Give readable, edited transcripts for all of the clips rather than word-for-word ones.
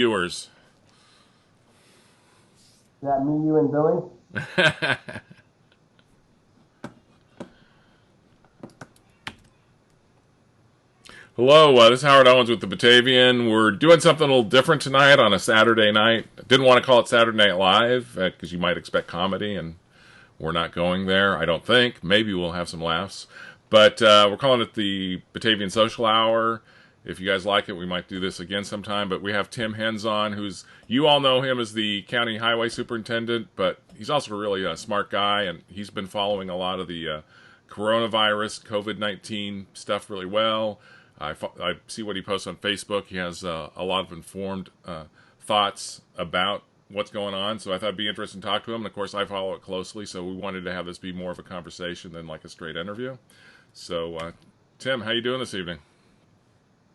Viewers. Is that me, you, and Billy? Hello, this is Howard Owens with the Batavian. We're doing something a little different tonight on a Saturday night. Didn't want to call it Saturday Night Live because you might expect comedy, and we're not going there, I don't think. Maybe we'll have some laughs. But we're calling it the Batavian Social Hour. If you guys like it, we might do this again sometime. But we have Tim Hens on, you all know him as the county highway superintendent, but he's also a really smart guy, and he's been following a lot of the coronavirus, COVID-19 stuff really well. I see what he posts on Facebook. He has a lot of informed thoughts about what's going on, so I thought it'd be interesting to talk to him. And of course, I follow it closely, so we wanted to have this be more of a conversation than like a straight interview. So, Tim, how you doing this evening?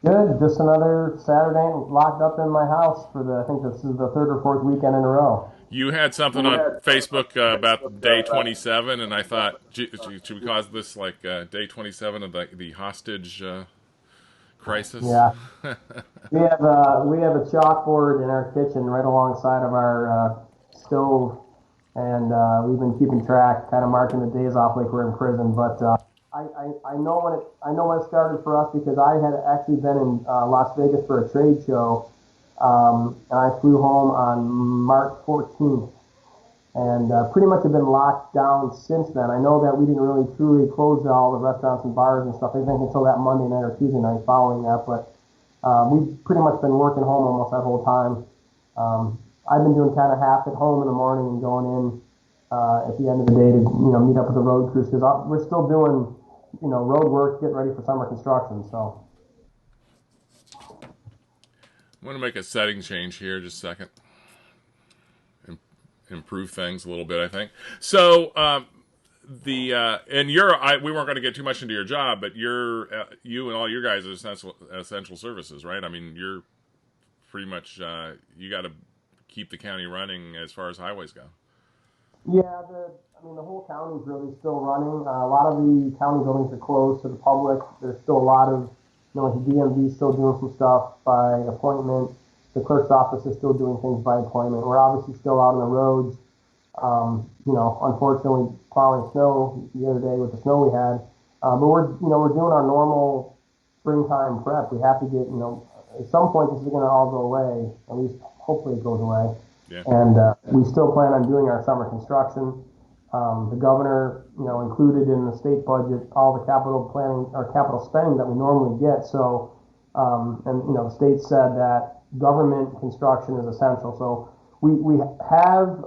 Good. Just another Saturday locked up in my house I think this is the third or fourth weekend in a row. You had something on Facebook about day 27, and I thought, should we call this like day 27 of the hostage crisis? Yeah. We have a chalkboard in our kitchen right alongside of our stove, and we've been keeping track, kind of marking the days off like we're in prison. But I know when it started for us because I had actually been in Las Vegas for a trade show, and I flew home on March 14th, and pretty much have been locked down since then. I know that we didn't really truly close all the restaurants and bars and stuff, I think, until that Monday night or Tuesday night following that, but we've pretty much been working home almost that whole time. I've been doing kind of half at home in the morning and going in at the end of the day to meet up with the road crews because we're still doing road work, getting ready for summer construction. So I'm going to make a setting change here, just a second. Improve things a little bit, I think. So, and we weren't going to get too much into your job, but you and all your guys are essential services, right? I mean, you're pretty much, you got to keep the county running as far as highways go. Yeah, the whole county is really still running. A lot of the county buildings are closed to the public. There's still a lot of, like the DMV is still doing some stuff by appointment. The clerk's office is still doing things by appointment. We're obviously still out on the roads. Unfortunately, plowing snow the other day with the snow we had. But we're doing our normal springtime prep. We have to get, at some point this is going to all go away. At least hopefully it goes away. Yeah. And we still plan on doing our summer construction. The governor, included in the state budget all the capital planning or capital spending that we normally get. So, the state said that government construction is essential. So we have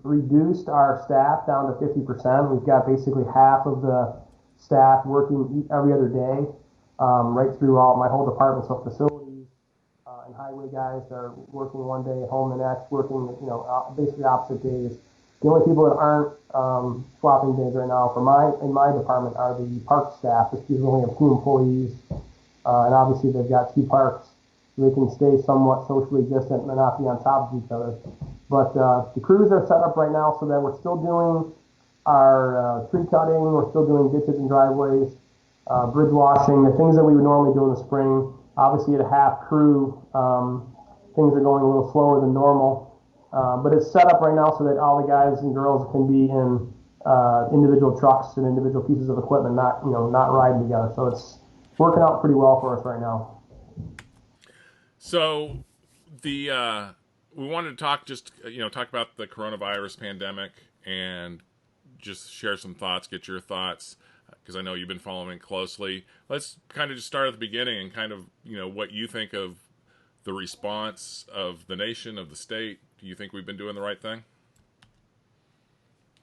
reduced our staff down to 50%. We've got basically half of the staff working every other day, right through my whole department. So facilities and highway guys are working one day, home the next, working basically opposite days. The only people that aren't swapping days right now in my department are the park staff, which usually only have 2 employees, and obviously they've got 2 parks. So they can stay somewhat socially distant and not be on top of each other. But the crews are set up right now so that we're still doing our tree cutting, we're still doing ditches and driveways, bridge washing, the things that we would normally do in the spring. Obviously at a half crew, things are going a little slower than normal. But it's set up right now so that all the guys and girls can be in individual trucks and individual pieces of equipment, not riding together. So it's working out pretty well for us right now. So we wanted to talk about the coronavirus pandemic and just share some thoughts, get your thoughts, because I know you've been following closely. Let's kind of just start at the beginning and kind of, what you think of the response of the nation, of the state. Do you think we've been doing the right thing?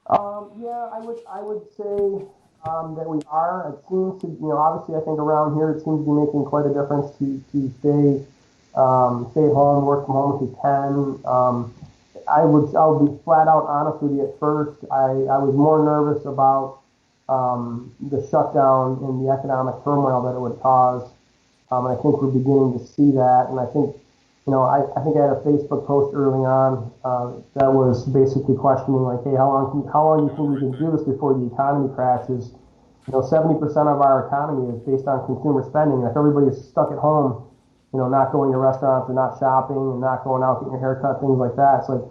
Yeah, I would say that we are. It seems to, obviously I think around here it seems to be making quite a difference to stay at home, work from home if you can. I'll be flat out honest with you at first. I was more nervous about the shutdown and the economic turmoil that it would cause. I think we're beginning to see that, and I think I think I had a Facebook post early on that was basically questioning, like, hey, how long do you think we can do this before the economy crashes? 70% of our economy is based on consumer spending, and if everybody is stuck at home, not going to restaurants and not shopping and not going out getting your hair cut, things like that. It's like,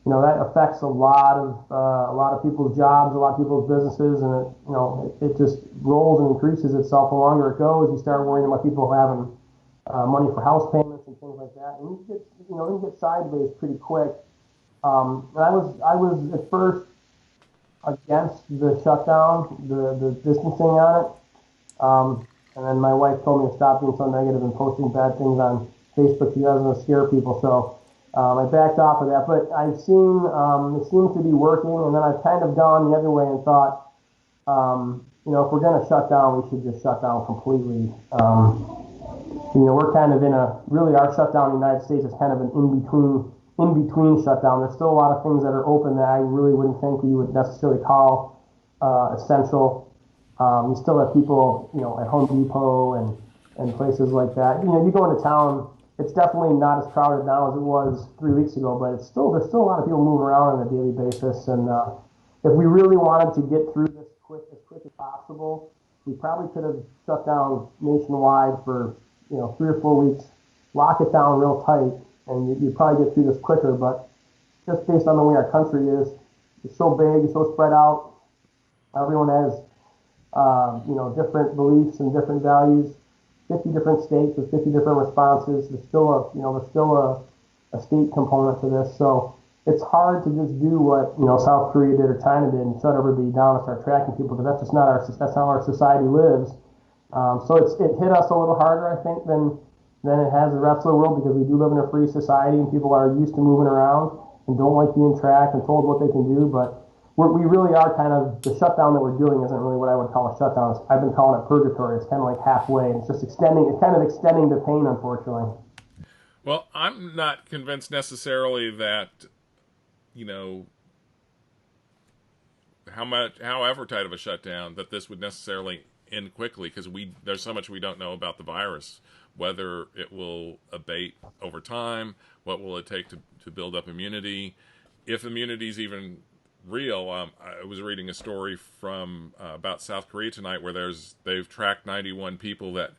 that affects a lot of people's jobs, a lot of people's businesses, and it just rolls and increases itself the longer it goes. You start worrying about people having money for house payments and things like that, and you get sideways pretty quick. And I was at first against the shutdown, the distancing on it. And then my wife told me to stop being so negative and posting bad things on Facebook. She doesn't want to scare people, so I backed off of that. But I've seen it seems to be working, and then I've kind of gone the other way and thought, if we're going to shut down, we should just shut down completely. We're kind of really our shutdown in the United States is kind of an in between shutdown. There's still a lot of things that are open that I really wouldn't think we would necessarily call essential. You still have people, at Home Depot and places like that. You go into town, it's definitely not as crowded now as it was 3 weeks ago, but there's still a lot of people moving around on a daily basis. And if we really wanted to get through this as quick as possible, we probably could have shut down nationwide for 3 or 4 weeks, lock it down real tight, and you'd probably get through this quicker. But just based on the way our country is, it's so big, it's so spread out. Everyone has different beliefs and different values. 50 different states with 50 different responses. There's still a state component to this. So it's hard to just do what South Korea did or China did and shut everybody down and start tracking people, because that's how our society lives. So it hit us a little harder, I think, than it has the rest of the world, because we do live in a free society and people are used to moving around and don't like being tracked and told what they can do. But we really are kind of, the shutdown that we're doing isn't really what I would call a shutdown. I've been calling it purgatory. It's kind of like halfway. It's just extending the pain, unfortunately. Well, I'm not convinced necessarily that, you know, however tight of a shutdown, that this would necessarily end quickly, because there's so much we don't know about the virus, whether it will abate over time, what will it take to build up immunity, if immunity is even real. I was reading a story from about South Korea tonight, where they've tracked 91 people that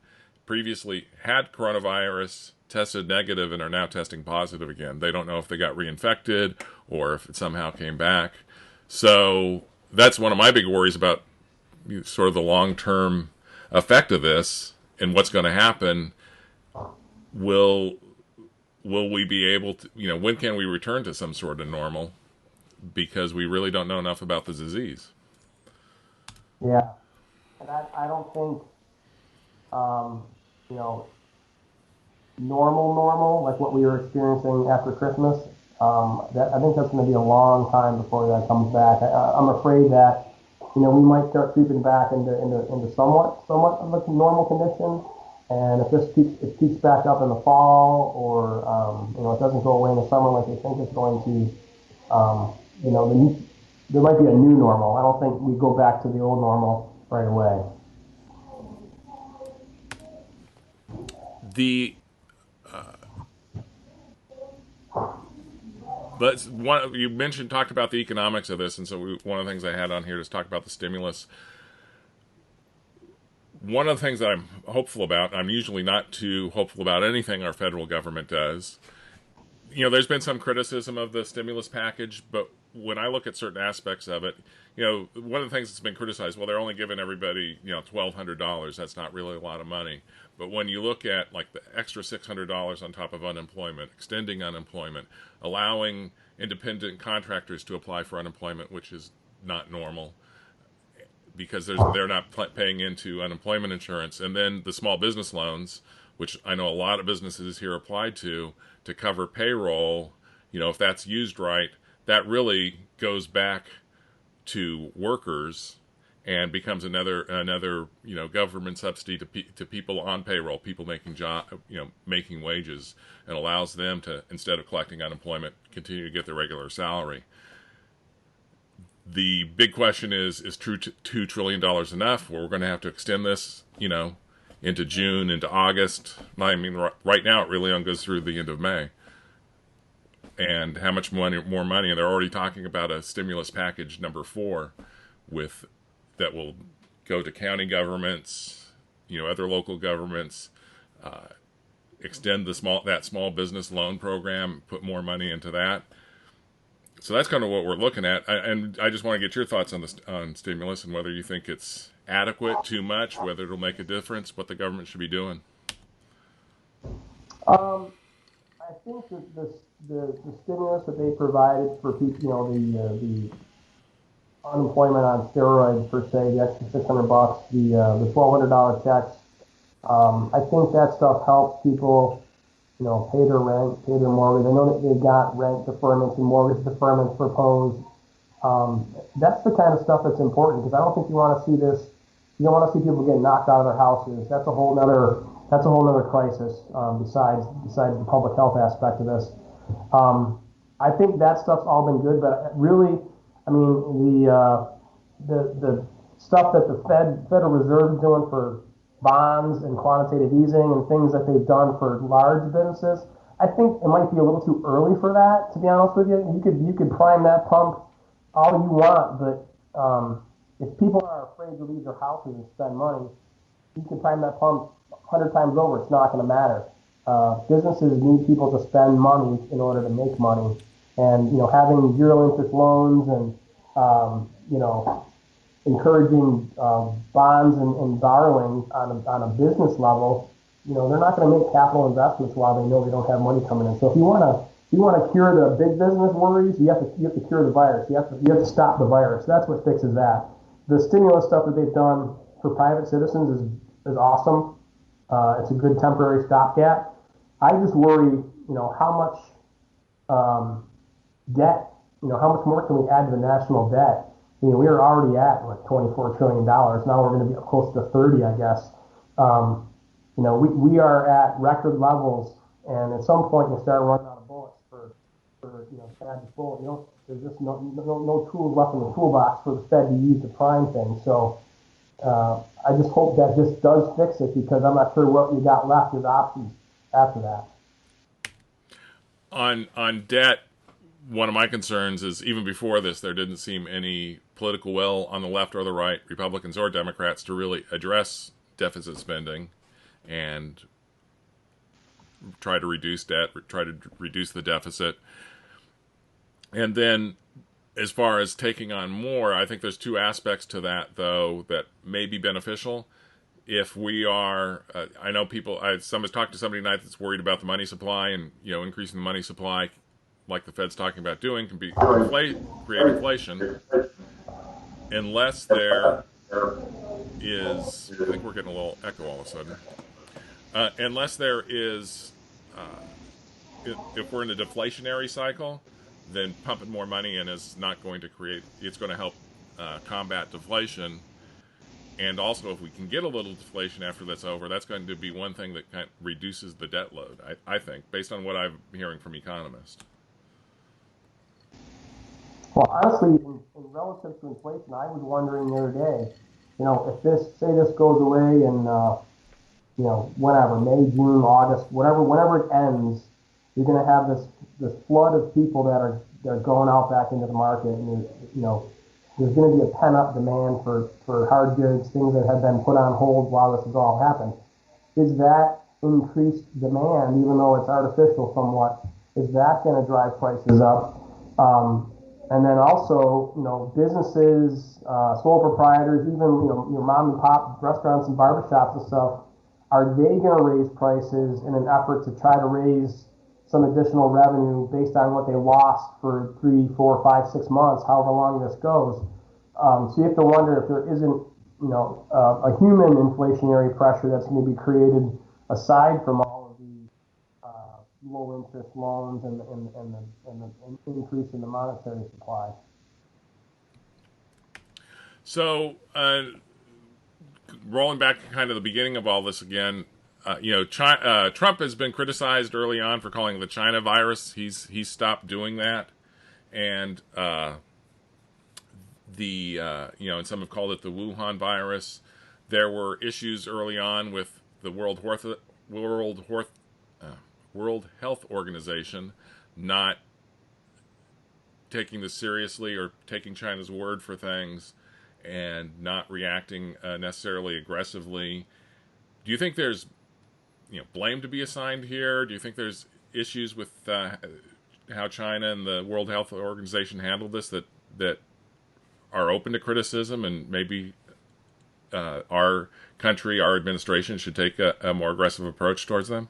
previously had coronavirus, tested negative, and are now testing positive again. They don't know if they got reinfected or if it somehow came back. So that's one of my big worries about sort of the long-term effect of this and what's going to happen. Will we be able to, when can we return to some sort of normal? Because we really don't know enough about the disease. Yeah, and I don't think, normal, like what we were experiencing after Christmas. I think that's going to be a long time before that comes back. I'm afraid that we might start creeping back into somewhat of a normal condition. And if it peaks back up in the fall, or it doesn't go away in the summer like they think it's going to, there might be a new normal. I don't think we go back to the old normal right away. You talked about the economics of this, and so one of the things I had on here is talk about the stimulus. One of the things that I'm hopeful about, I'm usually not too hopeful about anything our federal government does. There's been some criticism of the stimulus package, but when I look at certain aspects of it, one of the things that's been criticized, well, they're only giving everybody, $1,200. That's not really a lot of money. But when you look at like the extra $600 on top of unemployment, extending unemployment, allowing independent contractors to apply for unemployment, which is not normal, because they're not paying into unemployment insurance, and then the small business loans, which I know a lot of businesses here applied to cover payroll. If that's used right, that really goes back to workers and becomes another government subsidy to people on payroll, people making wages, and allows them to, instead of collecting unemployment, continue to get their regular salary. The big question is $2 trillion enough? Well, we're going to have to extend this, into June, into August. I mean, right now it really only goes through the end of May. And how much more money? And they're already talking about a stimulus package number 4 that will go to county governments, other local governments, extend that small business loan program, put more money into that. So that's kind of what we're looking at. And I just want to get your thoughts on stimulus and whether you think it's adequate, too much, whether it'll make a difference, what the government should be doing. I think that the stimulus that they provided for people, the unemployment on steroids per se, the extra $600, the $1,200 checks. I think that stuff helps people, pay their rent, pay their mortgage. I know that they've got rent deferments and mortgage deferments proposed. That's the kind of stuff that's important because I don't think you want to see this. You don't want to see people get knocked out of their houses. That's a whole nother crisis. Besides the public health aspect of this, I think that stuff's all been good, but really, I mean, the stuff that the Federal Reserve is doing for bonds and quantitative easing and things that they've done for large businesses, I think it might be a little too early for that. To be honest with you, you could prime that pump all you want, but if people are afraid to leave their houses and spend money, you can prime that pump 100 times over. It's not going to matter. Businesses need people to spend money in order to make money, and having zero interest loans and encouraging bonds and borrowing on a business level, they're not going to make capital investments while they know they don't have money coming in. So if you want to cure the big business worries, you have to cure the virus. You have to stop the virus. That's what fixes that. The stimulus stuff that they've done for private citizens is awesome. It's a good temporary stopgap. I just worry, how much debt, how much more can we add to the national debt? We are already at like $24 trillion. Now we're going to be up close to 30, I guess. We are at record levels, and at some point you start running out of bullets for Fed to pull. There's just no tools left in the toolbox for the Fed to use to prime things. So I just hope that just does fix it, because I'm not sure what you got left as options after that. On debt, one of my concerns is even before this, there didn't seem any political will on the left or the right, Republicans or Democrats, to really address deficit spending and try to reduce debt, try to reduce the deficit. And then as far as taking on more, I think there's two aspects to that, though, that may be beneficial. If we are, I know people, I was talking to somebody tonight that's worried about the money supply, and, increasing the money supply, like the Fed's talking about doing, can be create inflation, unless there is, I think we're getting a little echo all of a sudden, unless there is, if we're in a deflationary cycle, then pumping more money in is not going to it's going to help combat deflation. And also, if we can get a little deflation after that's over, that's going to be one thing that kind of reduces the debt load, I think, based on what I'm hearing from economists. Well, honestly, in relative to inflation, I was wondering the other day, if this goes away in, whenever, May, June, August, whenever it ends, you're going to have this flood of people that are going out back into the market, and there's going to be a pent-up demand for hard goods, things that have been put on hold while this has all happened. Is that increased demand, even though it's artificial somewhat, is that going to drive prices up? And then also, businesses, sole proprietors, even, your mom and pop restaurants and barbershops and stuff, are they going to raise prices in an effort to try to raise some additional revenue based on what they lost for 3, 4, 5, 6 months, however long this goes? So you have to wonder if there isn't, a human inflationary pressure that's going to be created aside from all of the low interest loans and the increase in the monetary supply. So, rolling back to kind of the beginning of all this again, Trump has been criticized early on for calling it the China virus. He's stopped doing that, and and some have called it the Wuhan virus. There were issues early on with the World Health Organization not taking this seriously, or taking China's word for things, and not reacting necessarily aggressively. Do you think there's blame to be assigned here? Do you think there's issues with how China and the World Health Organization handled this that are open to criticism, and maybe our country, our administration, should take a more aggressive approach towards them?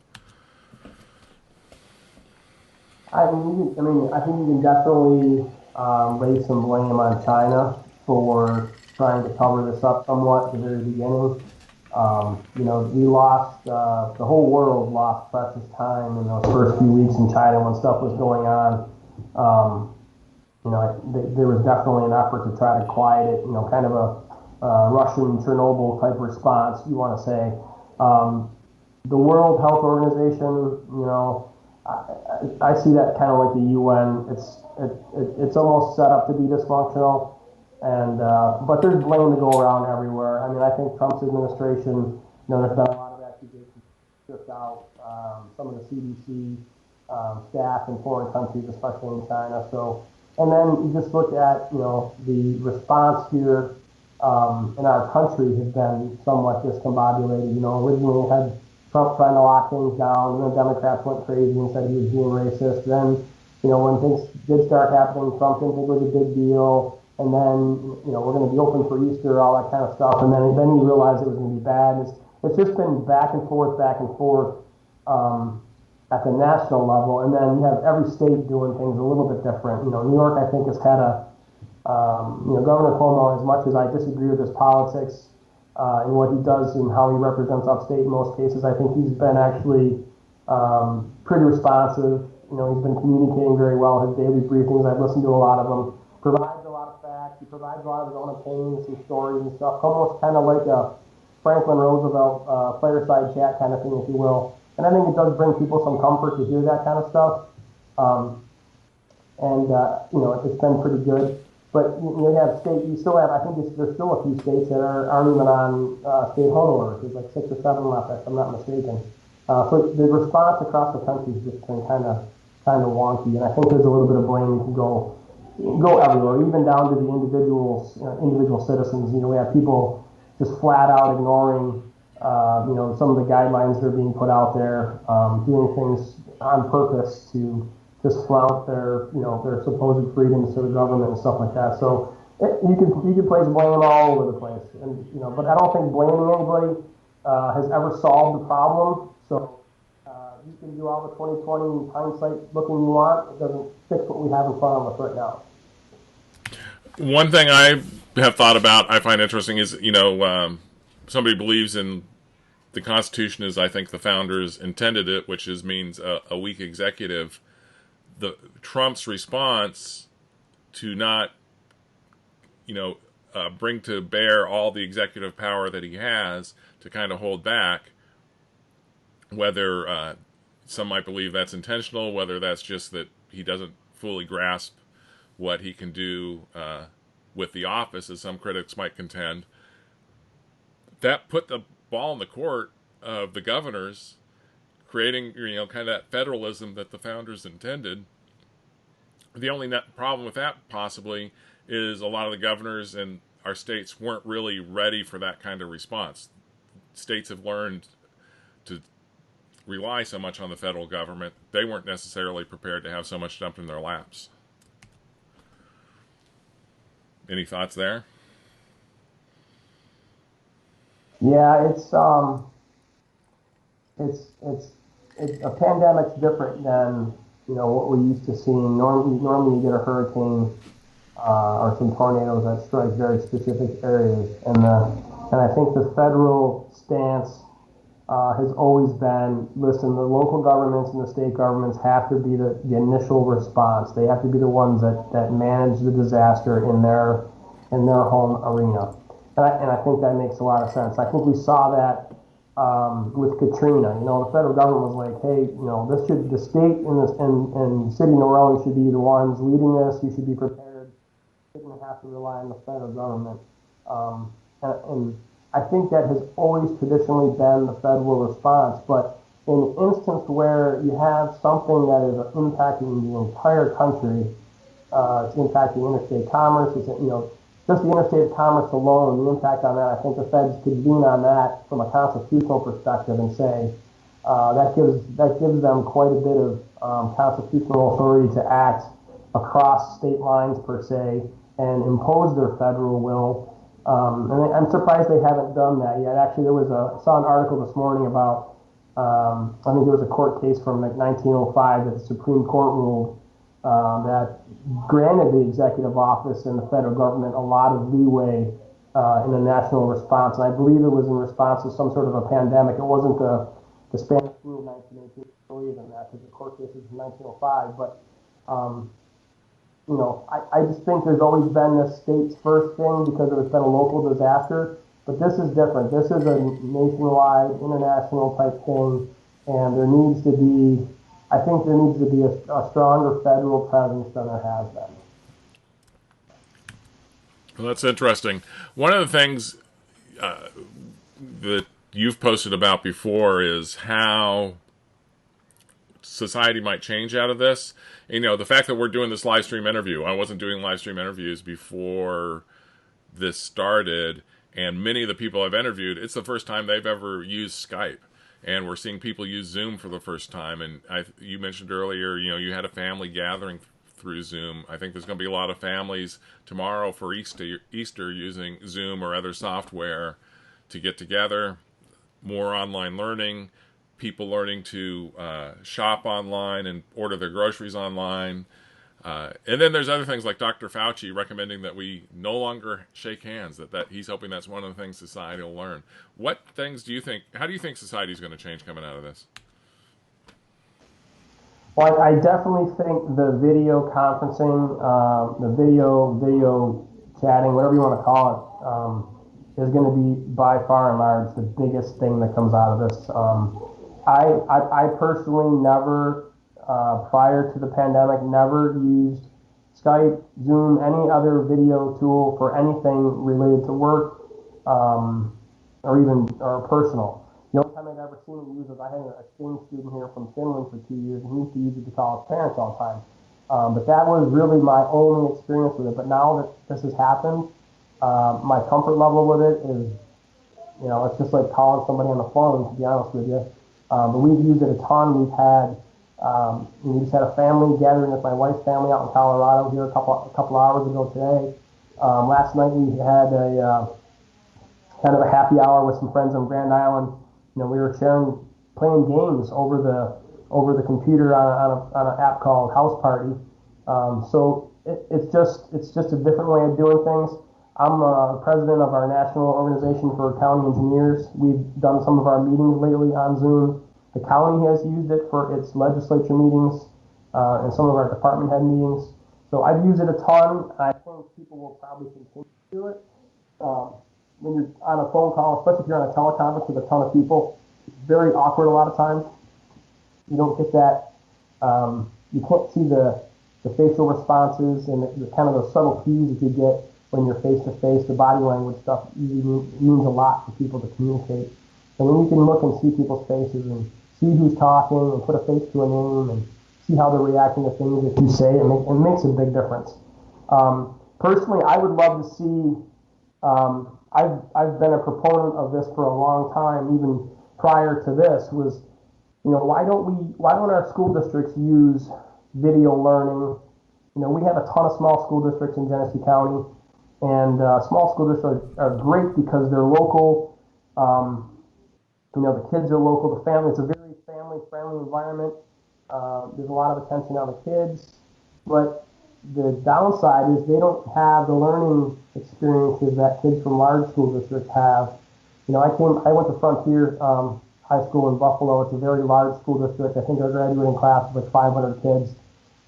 I think you can definitely lay some blame on China for trying to cover this up somewhat at the very beginning. We lost, the whole world lost precious time in those first few weeks in China when stuff was going on. There was definitely an effort to try to quiet it, kind of a Russian Chernobyl type response, you want to say. The World Health Organization, I see that kind of like the UN. It's almost set up to be dysfunctional, and but there's blame to go around everywhere. I mean, I think Trump's administration, there's been a lot of accusations stripped out. Some of the CDC staff in foreign countries, especially in China. So, and then you just look at the response here in our country has been somewhat discombobulated. Originally we had Trump trying to lock things down, and the Democrats went crazy and said he was being racist. Then, when things did start happening, Trump didn't think it was a big deal. And then, we're going to be open for Easter, all that kind of stuff. And then he realized it was going to be bad. It's just been back and forth at the national level. And then you have every state doing things a little bit different. New York, I think, has had Governor Cuomo, as much as I disagree with his politics, and what he does and how he represents upstate in most cases, I think he's been actually pretty responsive. He's been communicating very well. His daily briefings, I've listened to a lot of them. Provides a lot of facts. He provides a lot of his own opinions and stories and stuff. Almost kind of like a Franklin Roosevelt fireside chat kind of thing, if you will. And I think it does bring people some comfort to hear that kind of stuff. It's been pretty good. But you still have, I think there's still a few states that aren't even on stay-at-home orders. There's like 6 or 7 left, if I'm not mistaken. So the response across the country has just been kind of wonky, and I think there's a little bit of blame you can go everywhere, even down to the individual citizens. We have people just flat out ignoring, some of the guidelines that are being put out there, doing things on purpose to just flout their supposed freedoms to the government and stuff like that. So you can place blame all over the place, and but I don't think blaming anybody has ever solved the problem. So you can do all the 2020 hindsight looking you want. It doesn't fix what we have in front of us right now. One thing I have thought about, I find interesting, is somebody believes in the Constitution as I think the founders intended it, which means a weak executive. Trump's response to not, bring to bear all the executive power that he has, to kind of hold back, whether some might believe that's intentional, whether that's just that he doesn't fully grasp what he can do with the office, as some critics might contend, that put the ball in the court of the governors, creating kind of that federalism that the founders intended. The only problem with that possibly is a lot of the governors in our states weren't really ready for that kind of response. States have learned to rely so much on the federal government, they weren't necessarily prepared to have so much dumped in their laps. Any thoughts there? Yeah, it's a pandemic's different than what we're used to seeing. Normally you get a hurricane or some tornadoes that strike very specific areas, and I think the federal stance has always been, listen, the local governments and the state governments have to be the initial response. They have to be the ones that manage the disaster in their home arena. And I think that makes a lot of sense. I think we saw that with Katrina. The federal government was like, hey, the state and city New Orleans should be the ones leading this. You should be prepared. You shouldn't have to rely on the federal government. And I think that has always traditionally been the federal response, but in an instance where you have something that is impacting the entire country, it's impacting interstate commerce, just the interstate commerce alone, the impact on that, I think the feds could lean on that from a constitutional perspective and say, that gives them quite a bit of constitutional authority to act across state lines per se and impose their federal will. And I'm surprised they haven't done that yet. Actually, I saw an article this morning about I think there was a court case from like 1905 that the Supreme Court ruled that granted the executive office and the federal government a lot of leeway in a national response. And I believe it was in response to some sort of a pandemic. It wasn't the Spanish flu of 1918, I believe in that, because the court case was in 1905. But I just think there's always been this states first thing because it's been a local disaster. But this is different. This is a nationwide, international type thing, and I think there needs to be a stronger federal presence than there has been. Well, that's interesting. One of the things that you've posted about before is how society might change out of this. The fact that we're doing this live stream interview, I wasn't doing live stream interviews before this started, and many of the people I've interviewed, it's the first time they've ever used Skype. And we're seeing people use Zoom for the first time. And you mentioned earlier, you had a family gathering through Zoom. I think there's going to be a lot of families tomorrow for Easter using Zoom or other software to get together. More online learning, people learning to shop online and order their groceries online. And then there's other things like Dr. Fauci recommending that we no longer shake hands, that he's hoping that's one of the things society will learn. What things how do you think society is going to change coming out of this? Well, I definitely think the video conferencing, the video chatting, whatever you want to call it, is going to be by far and large the biggest thing that comes out of this. I personally never, prior to the pandemic, never used Skype, Zoom, any other video tool for anything related to work or personal. The only time I'd ever seen it used was I had an exchange student here from Finland for 2 years, and he used to use it to call his parents all the time. But that was really my only experience with it. But now that this has happened, my comfort level with it is, it's just like calling somebody on the phone, to be honest with you. But we've used it a ton. We just had a family gathering with my wife's family out in Colorado here a couple hours ago today. Last night we had a kind of a happy hour with some friends on Grand Island. We were playing games over the computer on an app called House Party. So it's just a different way of doing things. I'm president of our national organization for county engineers. We've done some of our meetings lately on Zoom. The county has used it for its legislature meetings and some of our department head meetings. So I've used it a ton. I think people will probably continue to do it. When you're on a phone call, especially if you're on a teleconference with a ton of people, it's very awkward a lot of times. You don't get that. You can't see the facial responses and the kind of the subtle cues that you get when you're face to face. The body language stuff usually means a lot for people to communicate. And when you can look and see people's faces and see who's talking and put a face to a name and see how they're reacting to things that you say, it makes a big difference. Personally, I would love to see. I've been a proponent of this for a long time, even prior to this. Why don't our school districts use video learning? We have a ton of small school districts in Genesee County, and small school districts are great because they're local. The kids are local. The family, it's a very family-friendly environment. There's a lot of attention on the kids, but the downside is they don't have the learning experiences that kids from large school districts have. I went to Frontier High School in Buffalo. It's a very large school district. I think our graduating class was like 500 kids.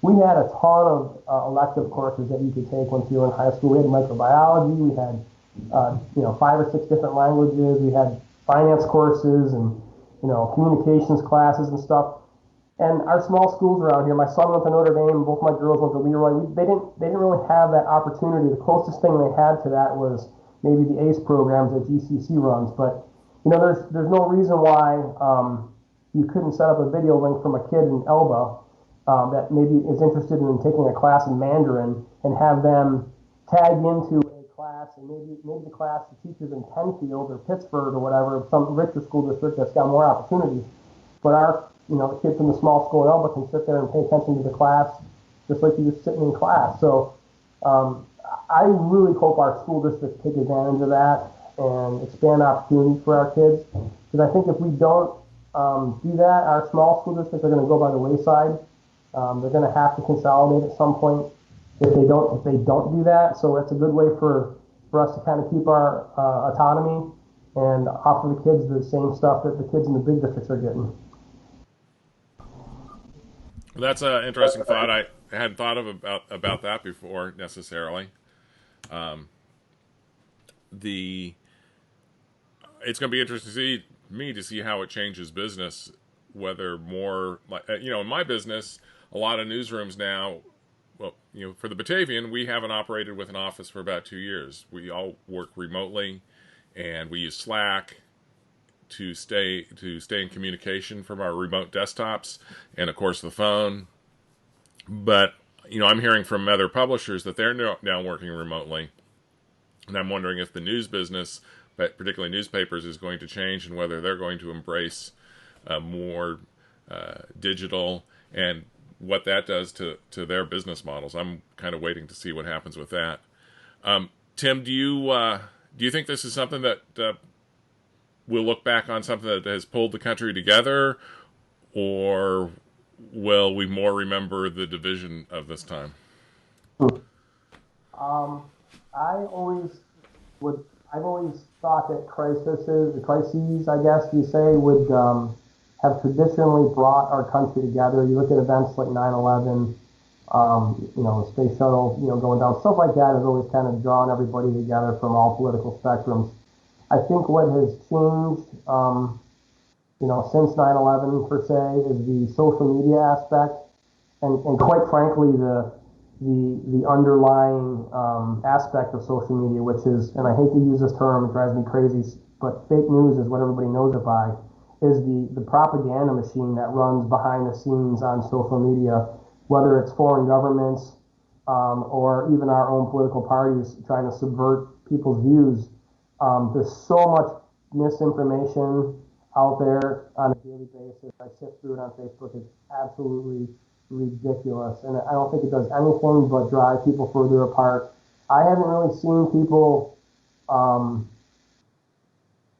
We had a ton of elective courses that you could take once you were in high school. We had microbiology. We had 5 or 6 different languages. We had finance courses and communications classes and stuff. And our small schools around here, my son went to Notre Dame, both my girls went to Leroy. They didn't really have that opportunity. The closest thing they had to that was maybe the ACE programs that GCC runs. But there's no reason why you couldn't set up a video link from a kid in Elba that maybe is interested in taking a class in Mandarin and have them tag into a class, and maybe the class the teacher's in Penfield or Pittsburgh or whatever, some richer school district that's got more opportunities. But our, kids in the small school in Elba can sit there and pay attention to the class just like you're sitting in class. So I really hope our school districts take advantage of that and expand opportunities for our kids. Because I think if we don't do that, our small school districts are going to go by the wayside. They're going to have to consolidate at some point if they don't do that. So it's a good way for us to kind of keep our autonomy and offer the kids the same stuff that the kids in the big districts are getting. That's an interesting thought. I hadn't thought of about that before necessarily. The It's going to be interesting to see how it changes business. Whether more like in my business, a lot of newsrooms now. Well, for the Batavian, we haven't operated with an office for about 2 years. We all work remotely, and we use Slack to stay in communication from our remote desktops, and of course the phone. But I'm hearing from other publishers that they're now working remotely, and I'm wondering if the news business, but particularly newspapers, is going to change, and whether they're going to embrace more digital, and what that does to their business models. I'm kind of waiting to see what happens with that. Tim, do you think this is something that we'll look back on, something that has pulled the country together, or will we more remember the division of this time? I've always thought that crises, I guess you say, would have traditionally brought our country together. You look at events like 9/11, space shuttle, going down, stuff like that has always kind of drawn everybody together from all political spectrums. I think what has changed, since 9/11 per se, is the social media aspect, and quite frankly, the underlying aspect of social media, which is, and I hate to use this term, it drives me crazy, but fake news is what everybody knows it by, is the propaganda machine that runs behind the scenes on social media, whether it's foreign governments or even our own political parties trying to subvert people's views. There's so much misinformation out there on a daily basis. I sift through it on Facebook. It's absolutely ridiculous, and I don't think it does anything but drive people further apart. I haven't really seen people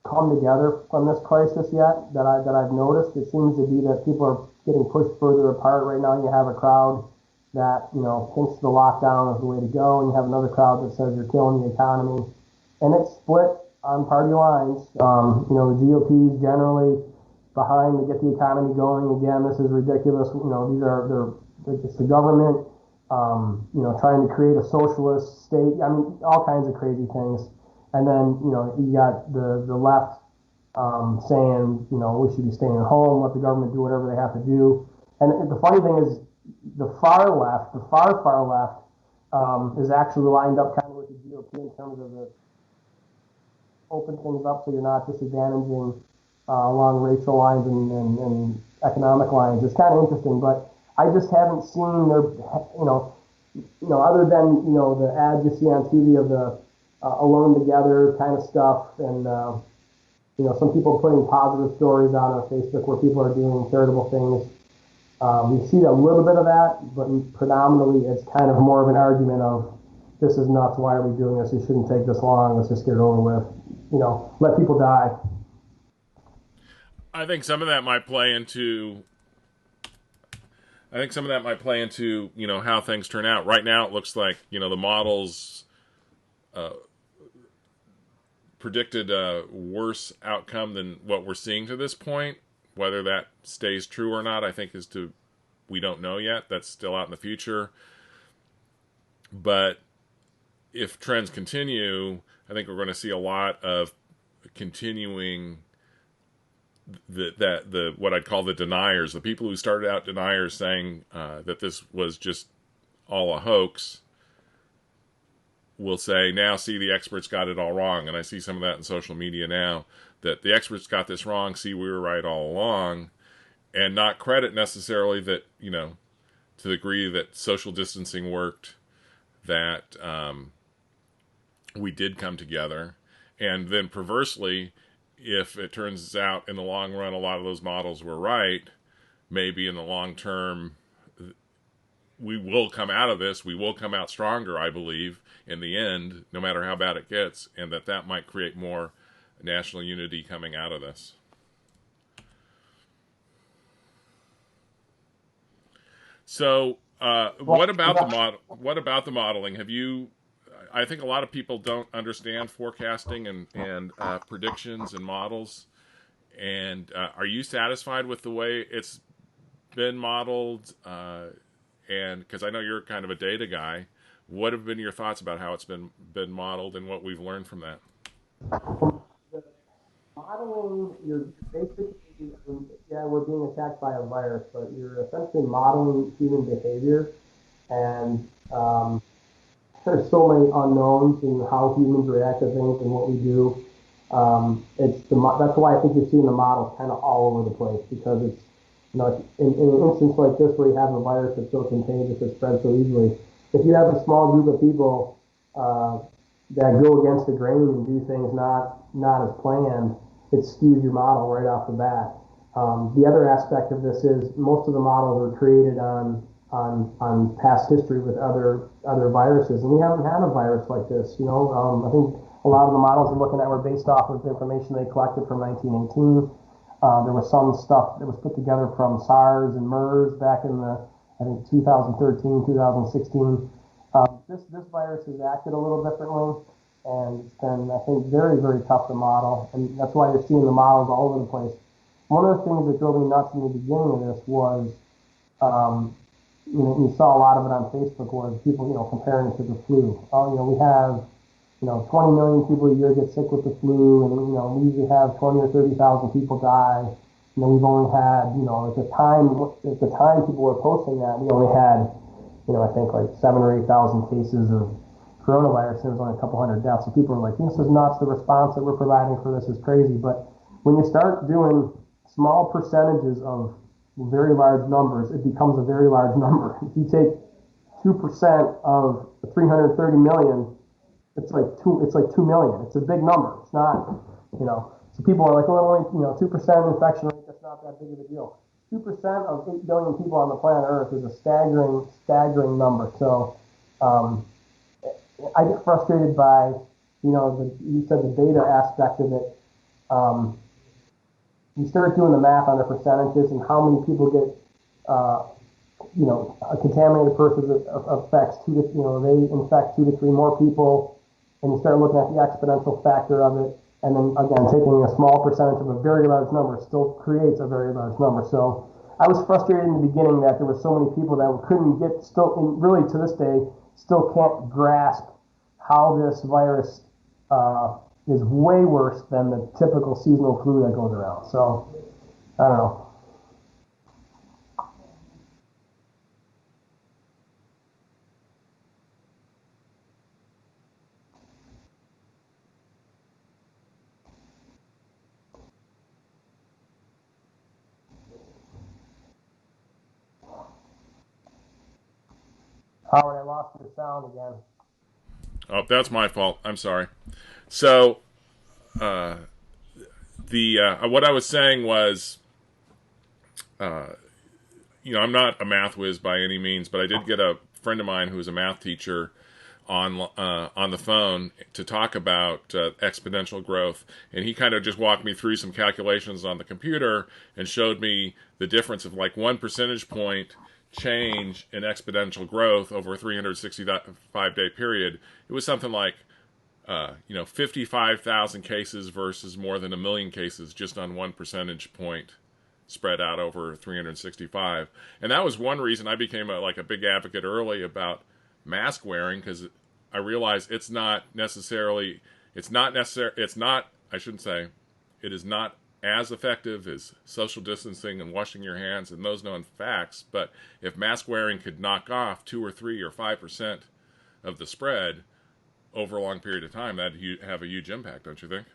come together from this crisis yet that I've noticed. It seems to be that people are getting pushed further apart. Right now you have a crowd that thinks the lockdown is the way to go, and you have another crowd that says you're killing the economy, and it's split on party lines. The GOP is generally behind to get the economy going again. This is ridiculous. They're just the government trying to create a socialist state. I mean, all kinds of crazy things. And then, you got the left saying, we should be staying at home, let the government do whatever they have to do. And the funny thing is, the far left, is actually lined up kind of with the GOP in terms of the open things up so you're not disadvantaging along racial lines and economic lines. It's kind of interesting, but I just haven't seen their, other than, the ads you see on TV of the alone together kind of stuff, and some people putting positive stories out on Facebook where people are doing charitable things. We see a little bit of that, but predominantly it's kind of more of an argument of, this is nuts, why are we doing this, it shouldn't take this long, let's just get it over with, let people die. I think some of that might play into how things turn out. Right now it looks like the models predicted a worse outcome than what we're seeing to this point. Whether that stays true or not, I think we don't know yet. That's still out in the future. But if trends continue, I think we're going to see a lot of continuing what I'd call the deniers, the people who started out deniers saying that this was just all a hoax, will say, now see, the experts got it all wrong. And I see some of that in social media now, that the experts got this wrong, see, we were right all along, and not credit necessarily that, to the degree that social distancing worked, that we did come together. And then perversely, if it turns out in the long run a lot of those models were right, maybe in the long term we will come out of this. We will come out stronger, I believe, in the end, no matter how bad it gets, and that might create more national unity coming out of this. So, what about the model? What about the modeling? Have you? I think a lot of people don't understand forecasting and predictions and models. And are you satisfied with the way it's been modeled? And because I know you're kind of a data guy, what have been your thoughts about how it's been modeled and what we've learned from that? Modeling, you're basically, yeah, we're being attacked by a virus, but you're essentially modeling human behavior. And there's so many unknowns in how humans react to things and what we do. That's why I think you're seeing the models kind of all over the place, because it's, in an instance like this where you have a virus that's so contagious, it spreads so easily. If you have a small group of people that go against the grain and do things not as planned, it skews your model right off the bat. The other aspect of this is most of the models are created on past history with other viruses, and we haven't had a virus like this. I think a lot of the models we're looking at were based off of information they collected from 1918. There was some stuff that was put together from SARS and MERS back in I think 2013, 2016. This virus has acted a little differently, and it's been, I think, very, very tough to model, and that's why you're seeing the models all over the place. One of the things that drove me nuts in the beginning of this was, you saw a lot of it on Facebook, was people, comparing it to the flu. We have 20 million people a year get sick with the flu, and we usually have 20 or 30,000 people die. We've only had, at the time people were posting that, we only had, I think like 7,000 or 8,000 cases of coronavirus. There was only a couple hundred deaths. So people are like, this is nuts. The response that we're providing for this is crazy. But when you start doing small percentages of very large numbers, it becomes a very large number. If you take 2% of the 330 million, it's like 2 million. It's a big number. It's not, so people are like, well, only 2% infection rate, that's not that big of a deal. 2% of 8 billion people on the planet Earth is a staggering number. So I get frustrated by, you said the data aspect of it. You start doing the math on the percentages and how many people get, a contaminated person affects they infect 2 to 3 more people, and you start looking at the exponential factor of it, and then again, taking a small percentage of a very large number still creates a very large number. So I was frustrated in the beginning that there were so many people that couldn't get, still, and really to this day, still can't grasp how this virus is way worse than the typical seasonal flu that goes around. So, I don't know. Howard, I lost your sound again. Oh, that's my fault. I'm sorry. So, the what I was saying was, I'm not a math whiz by any means, but I did get a friend of mine who is a math teacher on the phone to talk about exponential growth, and he kind of just walked me through some calculations on the computer and showed me the difference of like 1 percentage point change in exponential growth over a 365-day period. It was something like 55,000 cases versus more than 1 million cases just on 1 percentage point spread out over 365. And that was one reason I became a big advocate early about mask wearing, because I realized it is not, I shouldn't say, it is not as effective as social distancing and washing your hands and those known facts. But if mask wearing could knock off 2 or 3 or 5% of the spread over a long period of time, that'd have a huge impact, don't you think?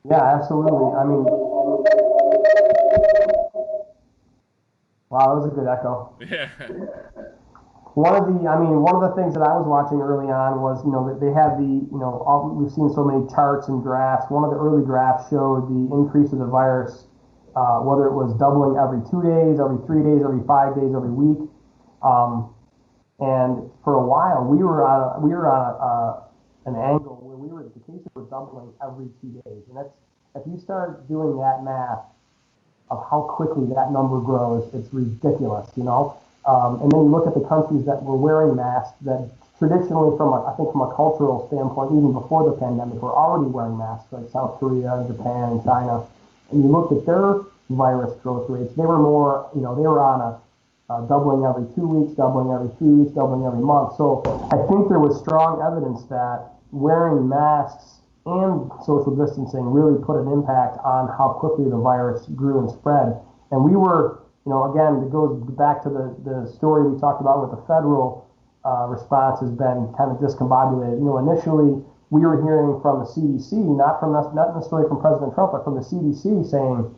Yeah, absolutely. I mean, wow, that was a good echo. Yeah. One of the things that I was watching early on was, that they had we've seen so many charts and graphs. One of the early graphs showed the increase of the virus, whether it was doubling every 2 days, every 3 days, every 5 days, every week. And for a while, we were on an angle where the cases were doubling every 2 days. And if you start doing that math of how quickly that number grows, it's ridiculous. And then you look at the countries that were wearing masks that traditionally, I think from a cultural standpoint, even before the pandemic, were already wearing masks, like South Korea, Japan, and China. And you looked at their virus growth rates, they were more, they were on a doubling every 2 weeks, doubling every 3 weeks, doubling every month. So I think there was strong evidence that wearing masks and social distancing really put an impact on how quickly the virus grew and spread. And we were, again, it goes back to the story we talked about with the federal response has been kind of discombobulated. Initially we were hearing from the CDC, not necessarily from President Trump, but from the CDC saying,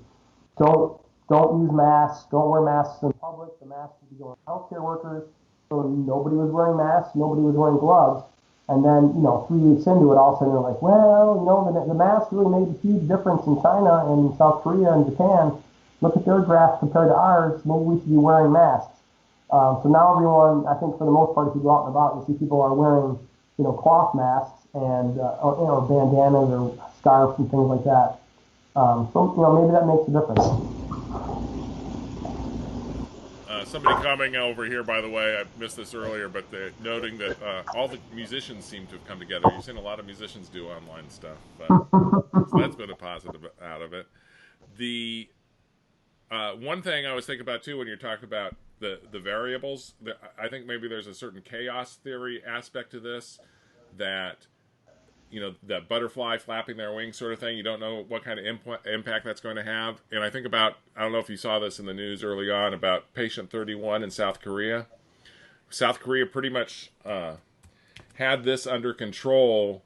don't use masks, don't wear masks in public. The masks should be going to healthcare workers. So nobody was wearing masks, nobody was wearing gloves. And then, 3 weeks into it, all of a sudden they're like, well, the masks really made a huge difference in China and South Korea and Japan. Look at their graphs compared to ours. Maybe we should be wearing masks. So now everyone, I think for the most part, if you go out and about, you see people are wearing, cloth masks and or bandanas or scarves and things like that. So maybe that makes a difference. Somebody commenting over here, by the way, I missed this earlier, but they're noting that all the musicians seem to have come together. You've seen a lot of musicians do online stuff. So that's been a positive out of it. The one thing I was thinking about, too, when you're talking about the variables, I think maybe there's a certain chaos theory aspect to this that, that butterfly flapping their wings sort of thing. You don't know what kind of impact that's going to have. And I think about, I don't know if you saw this in the news early on, about patient 31 in South Korea. South Korea pretty much had this under control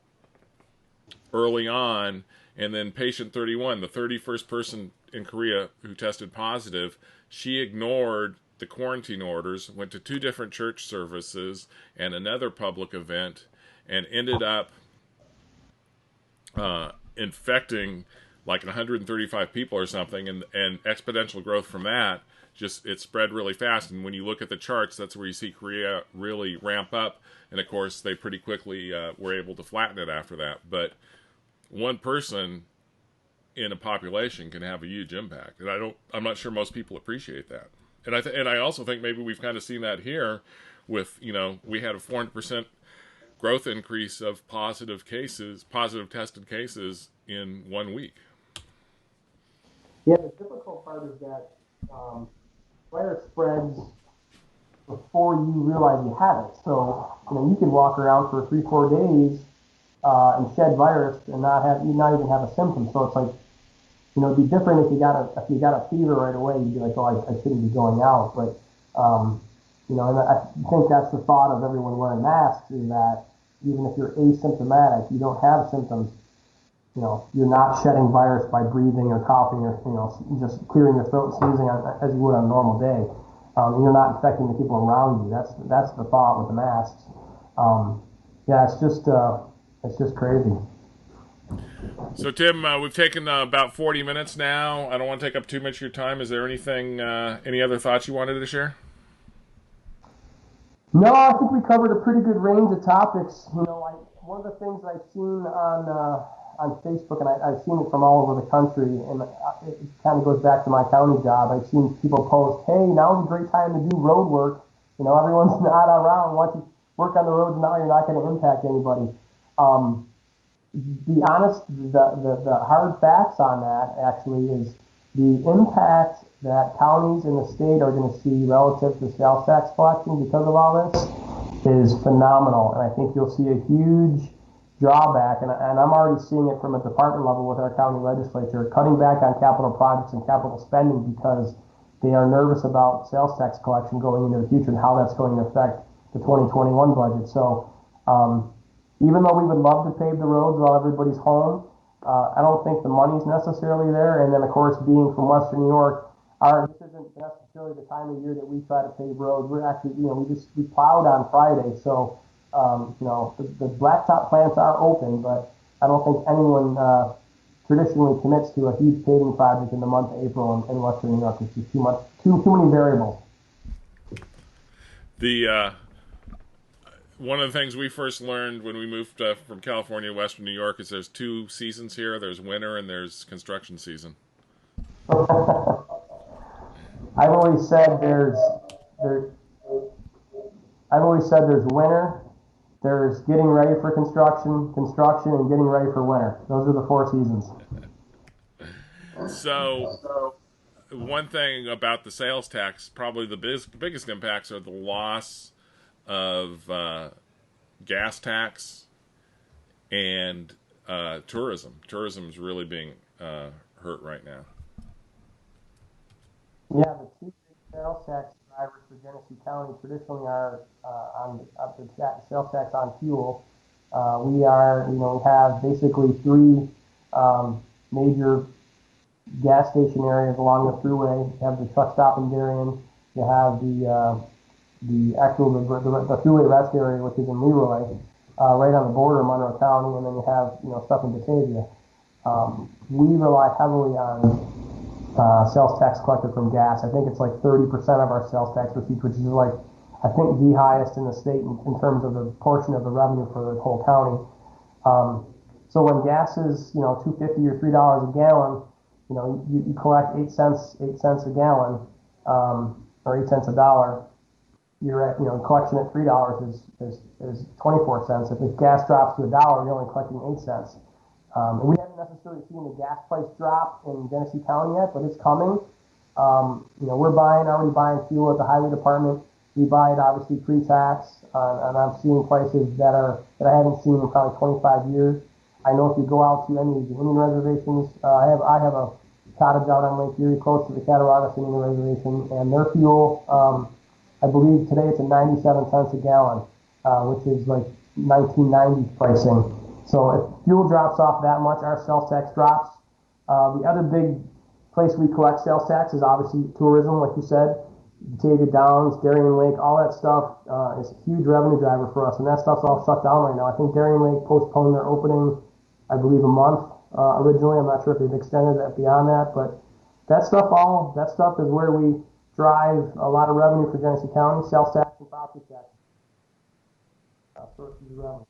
early on, and then patient 31, the 31st person in Korea who tested positive, she ignored the quarantine orders, went to 2 different church services and another public event, and ended up infecting like 135 people or something, and exponential growth from that. Just it spread really fast, and when you look at the charts, that's where you see Korea really ramp up. And of course, they pretty quickly were able to flatten it after that. But one person in a population can have a huge impact, and I'm not sure most people appreciate that. And I also think maybe we've kind of seen that here with, we had a 400% growth increase of positive tested cases in 1 week. Yeah, the difficult part is that virus spreads before you realize you have it. So, you can walk around for 3-4 days and shed virus and not even have a symptom. So it's like, it'd be different if you got a fever right away. You'd be like, oh, I shouldn't be going out. But and I think that's the thought of everyone wearing masks, is that even if you're asymptomatic, you don't have symptoms, you're not shedding virus by breathing or coughing or, just clearing your throat, sneezing as you would on a normal day. You're not infecting the people around you. That's the thought with the masks. It's just crazy. So, Tim, we've taken about 40 minutes now. I don't want to take up too much of your time. Is there anything, any other thoughts you wanted to share? No, I think we covered a pretty good range of topics. One of the things I've seen on Facebook, and I've seen it from all over the country, and it kind of goes back to my county job. I've seen people post, hey, now's a great time to do road work. Everyone's not around. Once you work on the roads now, you're not going to impact anybody. Be honest, the hard facts on that actually is the impact that counties in the state are going to see relative to sales tax collection because of all this is phenomenal. And I think you'll see a huge drawback, and I'm already seeing it from a department level with our county legislature, cutting back on capital projects and capital spending because they are nervous about sales tax collection going into the future and how that's going to affect the 2021 budget. So even though we would love to pave the roads while everybody's home, I don't think the money's necessarily there. And then, of course, being from Western New York, this isn't necessarily necessarily the time of year that we try to pave roads. We're actually, we plowed on Friday, so the blacktop plants are open, but I don't think anyone traditionally commits to a huge paving project in the month of April in Western New York. It's just too many variables. The one of the things we first learned when we moved from California to Western New York is there's two seasons here. There's winter and there's construction season. I've always said there's winter, there's getting ready for construction, and getting ready for winter. Those are the four seasons. So, one thing about the sales tax, probably the biggest impacts are the loss of gas tax and tourism. Tourism is really being hurt right now. Yeah, the two big sales tax drivers for Genesee County traditionally are on the sales tax on fuel. We have basically three major gas station areas along the thruway. You have the truck stop in Darien. You have the thruway rest area, which is in Leroy, right on the border of Monroe County, and then you have stuff in Batavia. We rely heavily on sales tax collected from gas. I think it's like 30% of our sales tax receipts, which is like, I think, the highest in the state in terms of the portion of the revenue for the whole county. So when gas is, $2.50 or $3 a gallon, you collect 8 cents a gallon, or 8 cents a dollar. You're at, collection at $3 is 24 cents. If the gas drops to $1, you're only collecting 8 cents. And we haven't necessarily seen the gas price drop in Genesee County yet, but it's coming. We're already buying fuel at the highway department. We buy it obviously pre-tax, and I'm seeing prices that I haven't seen in probably 25 years. I know if you go out to any of the Indian reservations, I have a cottage out on Lake Erie close to the Cattaraugus Indian Reservation, and their fuel, I believe today it's at 97 cents a gallon, which is like 1990 pricing. So if fuel drops off that much, our sales tax drops. The other big place we collect sales tax is obviously tourism, like you said. Batavia Downs, Darien Lake, all that stuff is a huge revenue driver for us, and that stuff's all shut down right now. I think Darien Lake postponed their opening, I believe, a month originally. I'm not sure if they've extended that beyond that, but that stuff is where we drive a lot of revenue for Genesee County, sales tax and property tax. Sources of revenue.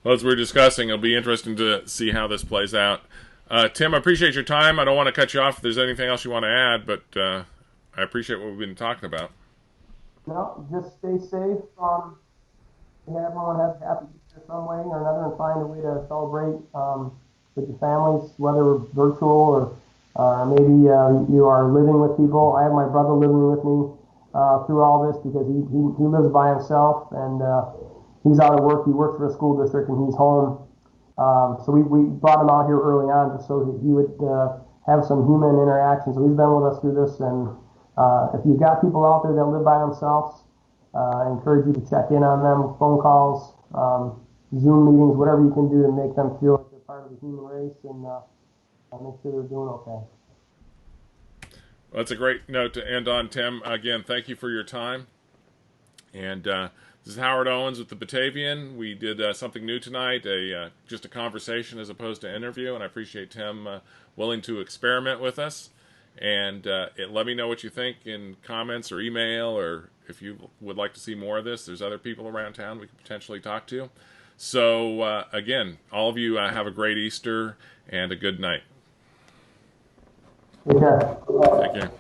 Well, as we're discussing, it'll be interesting to see how this plays out. Tim, I appreciate your time. I don't want to cut you off if there's anything else you want to add, but I appreciate what we've been talking about. No, just stay safe. Everyone have a happy Easter some way or another, and find a way to celebrate with your families, whether virtual or maybe you are living with people. I have my brother living with me through all this because he lives by himself, and he's out of work. He works for a school district, and he's home. So we brought him out here early on just so he would have some human interaction. So he's been with us through this. And if you've got people out there that live by themselves, I encourage you to check in on them, phone calls, Zoom meetings, whatever you can do to make them feel like they're part of the human race and make sure they're doing okay. Well, that's a great note to end on, Tim. Again, thank you for your time. And this is Howard Owens with the Batavian. We did something new tonight, just a conversation as opposed to interview, and I appreciate Tim willing to experiment with us. And let me know what you think in comments or email, or if you would like to see more of this. There's other people around town we could potentially talk to. So, again, all of you have a great Easter and a good night. Take care. Take care.